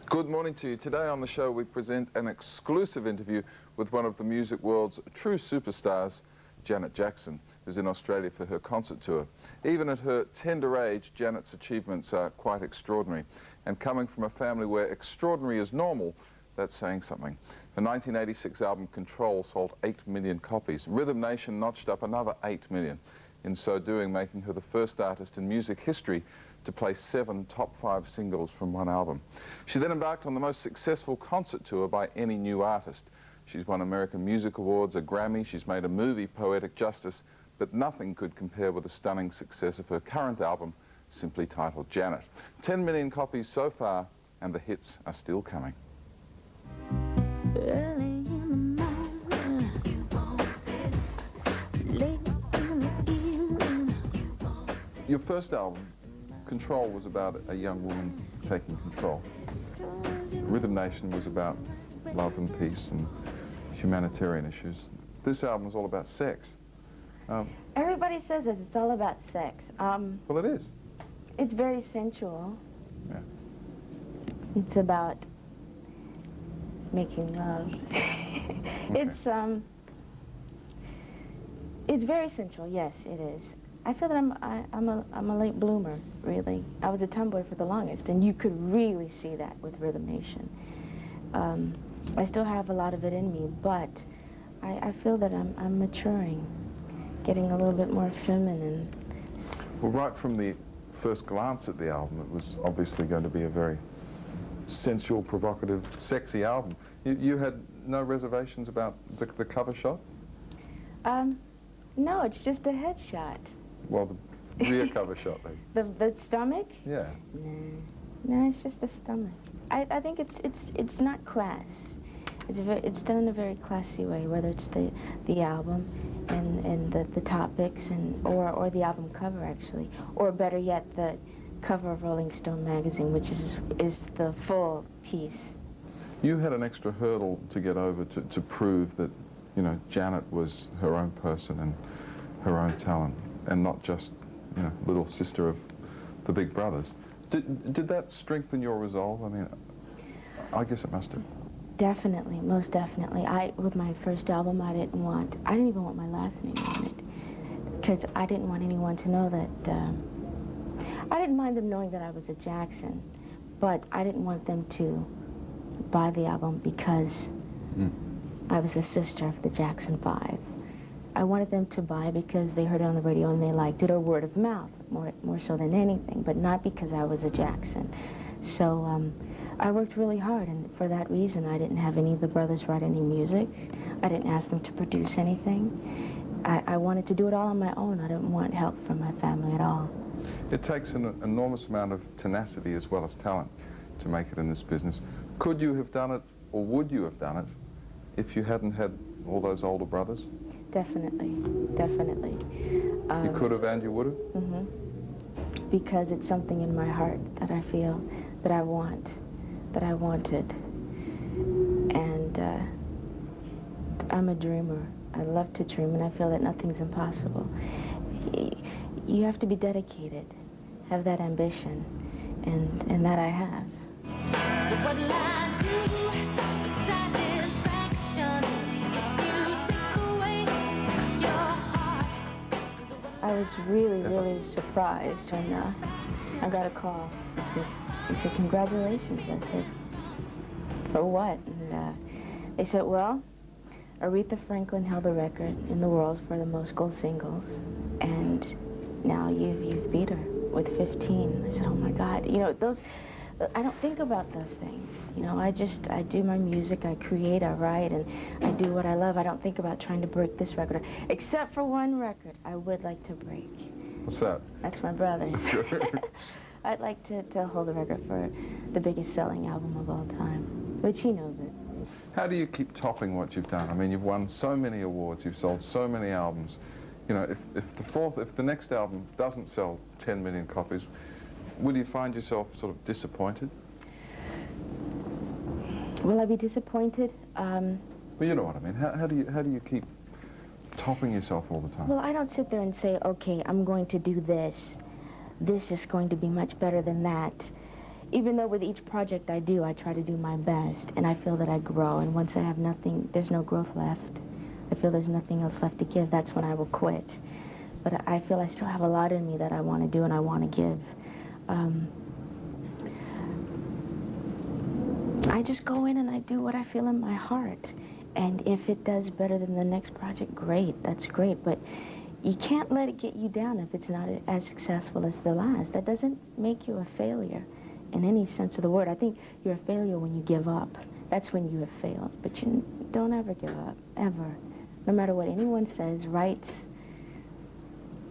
Good morning to you. Today on the show we present an exclusive interview with one of the music world's true superstars, Janet Jackson, who's in Australia for her concert tour. Even at her tender age, Janet's achievements are quite extraordinary. And coming from a family where extraordinary is normal, that's saying something. Her 1986 album Control sold 8 million copies. Rhythm Nation notched up another 8 million. In so doing, making her the first artist in music history to play 7 top 5 singles from one album. She then embarked on the most successful concert tour by any new artist. She's won American Music Awards, a Grammy, she's made a movie, Poetic Justice, but nothing could compare with the stunning success of her current album, simply titled Janet. 10 million copies so far, and the hits are still coming. Your first album, Control, was about a young woman taking control. Rhythm Nation was about love and peace and humanitarian issues. This album is all about sex. Everybody says that it's all about sex. Well, it is. It's very sensual. Yeah. It's about making love. Okay. It's very sensual. Yes, it is. I feel that I'm a late bloomer, really. I was a tomboy for the longest, and you could really see that with Rhythm Nation. I still have a lot of it in me, but I feel that I'm maturing, getting a little bit more feminine. Well, right from the first glance at the album, it was obviously going to be a very sensual, provocative, sexy album. You had no reservations about the cover shot? No, it's just a headshot. Well, the rear cover shot, then. The stomach? Yeah. No, it's just the stomach. I think it's not crass. It's done in a very classy way, whether it's the album and the topics or the album cover, actually, or better yet, the cover of Rolling Stone magazine, which is the full piece. You had an extra hurdle to get over to prove that, you know, Janet was her own person and her own talent, and not just, you know, little sister of the big brothers. Did that strengthen your resolve? I mean, I guess it must have. Definitely, most definitely. With my first album, I didn't even want my last name on it, because I didn't want anyone to know that, I didn't mind them knowing that I was a Jackson, but I didn't want them to buy the album because I was the sister of the Jackson 5. I wanted them to buy because they heard it on the radio and they liked it, or word of mouth, more so than anything, but not because I was a Jackson. So I worked really hard, and for that reason, I didn't have any of the brothers write any music. I didn't ask them to produce anything. I wanted to do it all on my own. I didn't want help from my family at all. It takes an enormous amount of tenacity as well as talent to make it in this business. Could you have done it, or would you have done it, if you hadn't had all those older brothers? Definitely, definitely. You could have and you would have? Mm-hmm. Because it's something in my heart that I feel that I want, that I wanted. And I'm a dreamer. I love to dream, and I feel that nothing's impossible. You have to be dedicated, have that ambition, and that I have. So what'll I do for satisfaction if you take away your heart? I was really surprised when I got a call. He said, congratulations. I said, for what? And they said, well, Aretha Franklin held the record in the world for the most gold singles, and now you've beat her with 15. I said, oh my God. You know, I don't think about those things. You know, I do my music, I create, I write, and I do what I love. I don't think about trying to break this record, except for one record I would like to break. What's that? That's my brother's. I'd like to hold the record for the biggest selling album of all time, which he knows it. How do you keep topping what you've done? I mean, you've won so many awards, you've sold so many albums. You know, if the next album doesn't sell 10 million copies, will you find yourself sort of disappointed? Will I be disappointed? Well, you know what I mean. How do you keep topping yourself all the time? Well, I don't sit there and say, okay, I'm going to do this. This is going to be much better than that. even though with each project I do, I try to do my best, and I feel that I grow, and once I have nothing, there's no growth left. I feel there's nothing else left to give, that's when I will quit. But I feel I still have a lot in me that I want to do and I want to give. I just go in and I do what I feel in my heart. And if it does better than the next project, great, that's great. But you can't let it get you down if it's not as successful as the last. That doesn't make you a failure in any sense of the word. I think you're a failure when you give up. That's when you have failed. But you don't ever give up, ever. No matter what anyone says, writes,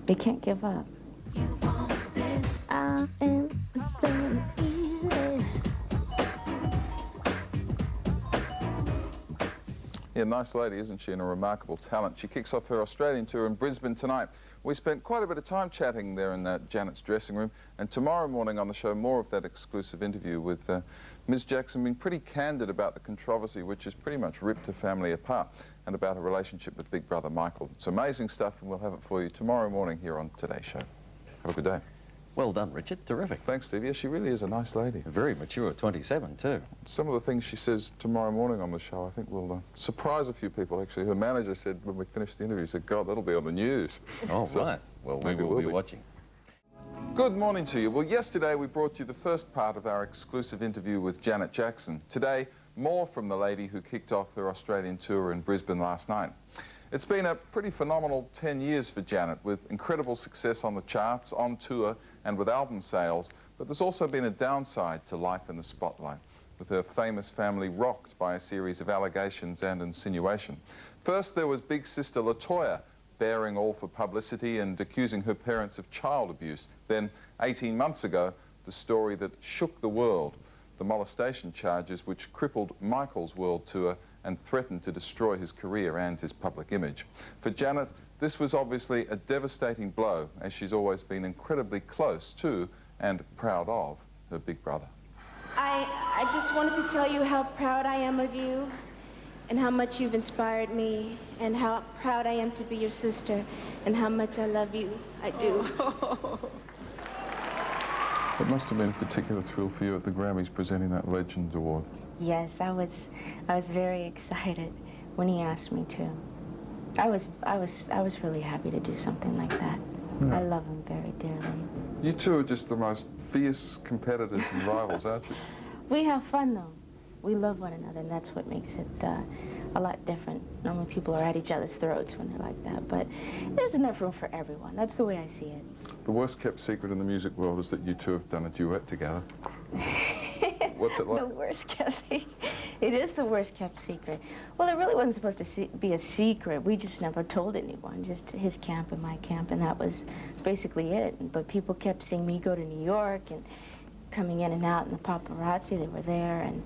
you can't give up. You want this? I am so easy. Yeah, nice lady, isn't she, and a remarkable talent. She kicks off her Australian tour in Brisbane tonight. We spent quite a bit of time chatting there in Janet's dressing room, and tomorrow morning on the show, more of that exclusive interview with Ms. Jackson being pretty candid about the controversy which has pretty much ripped her family apart, and about her relationship with Big Brother Michael. It's amazing stuff, and we'll have it for you tomorrow morning here on Today's Show. Have a good day. Well done, Richard. Terrific. Thanks, Steve. Yeah, she really is a nice lady. Very mature, 27 too. Some of the things she says tomorrow morning on the show, I think will surprise a few people, actually. Her manager said, when we finished the interview, he said, God, that'll be on the news. Oh, So, right. Well, maybe we'll be watching. Good morning to you. Well, yesterday we brought you the first part of our exclusive interview with Janet Jackson. Today, more from the lady who kicked off her Australian tour in Brisbane last night. It's been a pretty phenomenal 10 years for Janet, with incredible success on the charts, on tour, and with album sales. But there's also been a downside to life in the spotlight, with her famous family rocked by a series of allegations and insinuation. First, there was big sister LaToya, bearing all for publicity and accusing her parents of child abuse. Then, 18 months ago, the story that shook the world, the molestation charges which crippled Michael's world tour and threatened to destroy his career and his public image. For Janet, this was obviously a devastating blow, as she's always been incredibly close to and proud of her big brother. I just wanted to tell you how proud I am of you and how much you've inspired me and how proud I am to be your sister and how much I love you. I do. It must have been a particular thrill for you at the Grammys presenting that Legend Award. Yes, I was very excited when he asked me to. I was really happy to do something like that. Yeah. I love him very dearly. You two are just the most fierce competitors and rivals, aren't you? We have fun though. We love one another, and that's what makes it a lot different. Normally people are at each other's throats when they're like that, but there's enough room for everyone. That's the way I see it. The worst kept secret in the music world is that you two have done a duet together. What's it like? The worst kept secret. It is the worst kept secret. Well, it really wasn't supposed to be a secret. We just never told anyone, just his camp and my camp, and that's basically it. But people kept seeing me go to New York and coming in and out, and the paparazzi, they were there, and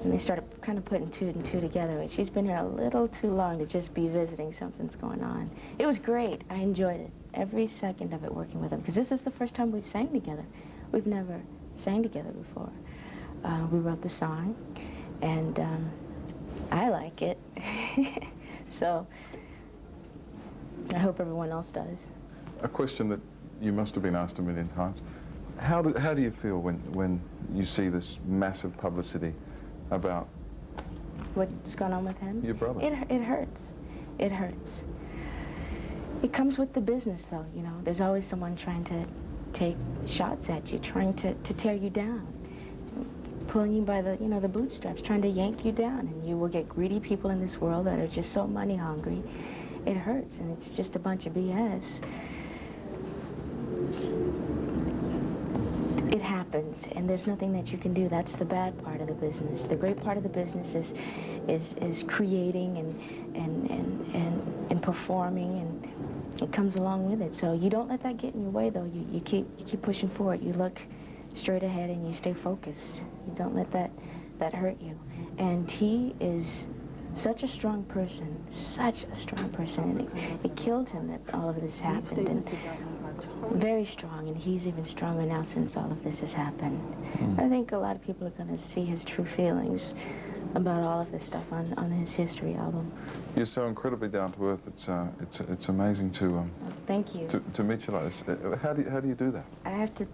they started kind of putting two and two together. She's been here a little too long to just be visiting. Something's going on. It was great. I enjoyed it, every second of it, working with him, because this is the first time we've sang together. We've never sang together before. We wrote the song, and I like it. So I hope everyone else does. A question that you must have been asked a million times. How do you feel when you see this massive publicity about what's going on with him? Your brother. It hurts. It hurts. It comes with the business, though, you know. There's always someone trying to take shots at you, trying to tear you down, pulling you by the, you know, the bootstraps, trying to yank you down, and you will get greedy people in this world that are just so money hungry. It hurts, and it's just a bunch of BS. It happens, and there's nothing that you can do. That's the bad part of the business. The great part of the business is creating and performing, and it comes along with it. So you don't let that get in your way, though. You keep pushing forward. You look straight ahead and you stay focused. You don't let that hurt you. And he is such a strong person, and it killed him that all of this happened. And very strong, and he's even stronger now since all of this has happened. I think a lot of people are going to see his true feelings about all of this stuff on his history album. You're so incredibly down to earth. It's amazing to Thank you. to meet you like this. How do you do that? I have to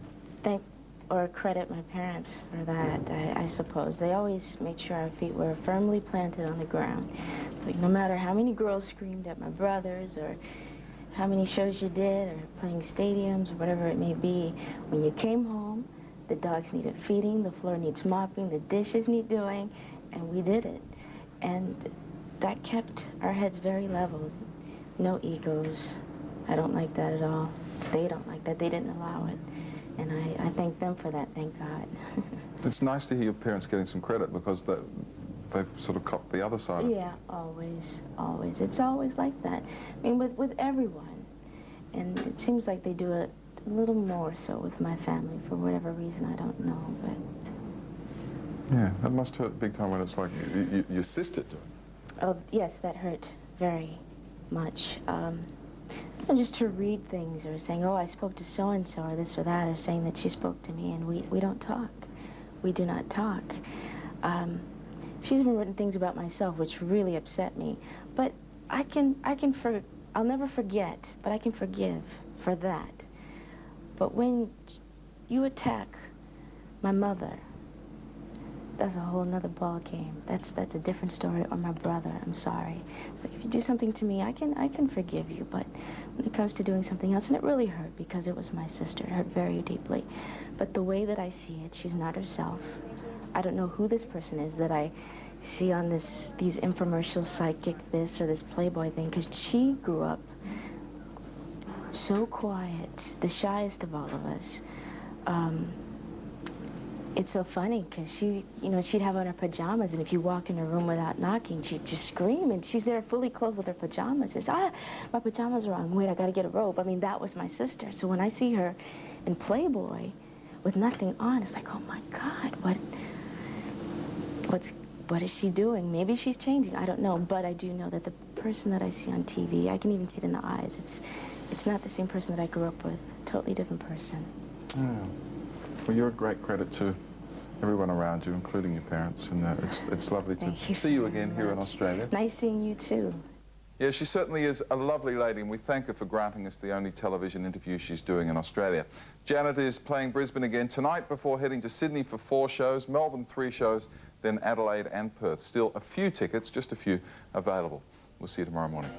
thank or credit my parents for that, I suppose. They always made sure our feet were firmly planted on the ground. It's like no matter how many girls screamed at my brothers or how many shows you did or playing stadiums or whatever it may be, when you came home, the dogs needed feeding, the floor needs mopping, the dishes need doing, and we did it. And that kept our heads very level. No egos. I don't like that at all. They don't like that. They didn't allow it. And I thank them for that, thank God. It's nice to hear your parents getting some credit because they've sort of copped the other side of it. Yeah, always, always. It's always like that. I mean, with everyone. And it seems like they do it a little more so with my family for whatever reason, I don't know, but... Yeah, that must hurt big time when it's like your sister doing it. Oh, yes, that hurt very much. And just to read things or saying, oh, I spoke to so-and-so or this or that, or saying that she spoke to me, and we don't talk. We do not talk. She's even written things about myself which really upset me, but I'll never forget, but I can forgive for that. But when you attack my mother, that's a whole nother ball game. That's a different story. Or my brother, I'm sorry. It's like if you do something to me, I can forgive you. But when it comes to doing something else, and it really hurt because it was my sister. It hurt very deeply. But the way that I see it, she's not herself. I don't know who this person is that I see on these infomercials, psychic this or this Playboy thing, because she grew up so quiet, the shyest of all of us. It's so funny because she'd have on her pajamas, and if you walked in her room without knocking, she'd just scream, and she's there fully clothed with her pajamas. It's, my pajamas are on. Wait, I gotta get a robe. I mean, that was my sister. So when I see her in Playboy with nothing on, it's like, oh my God, what is she doing? Maybe she's changing. I don't know, but I do know that the person that I see on TV, I can even see it in the eyes. It's not the same person that I grew up with. Totally different person. Yeah. Well, you're a great credit to everyone around you, including your parents, and it's lovely to see you again here in Australia. Nice seeing you too. Yeah, she certainly is a lovely lady, and we thank her for granting us the only television interview she's doing in Australia. Janet is playing Brisbane again tonight before heading to Sydney for 4 shows, Melbourne 3 shows, then Adelaide and Perth. Still a few tickets, just a few, available. We'll see you tomorrow morning.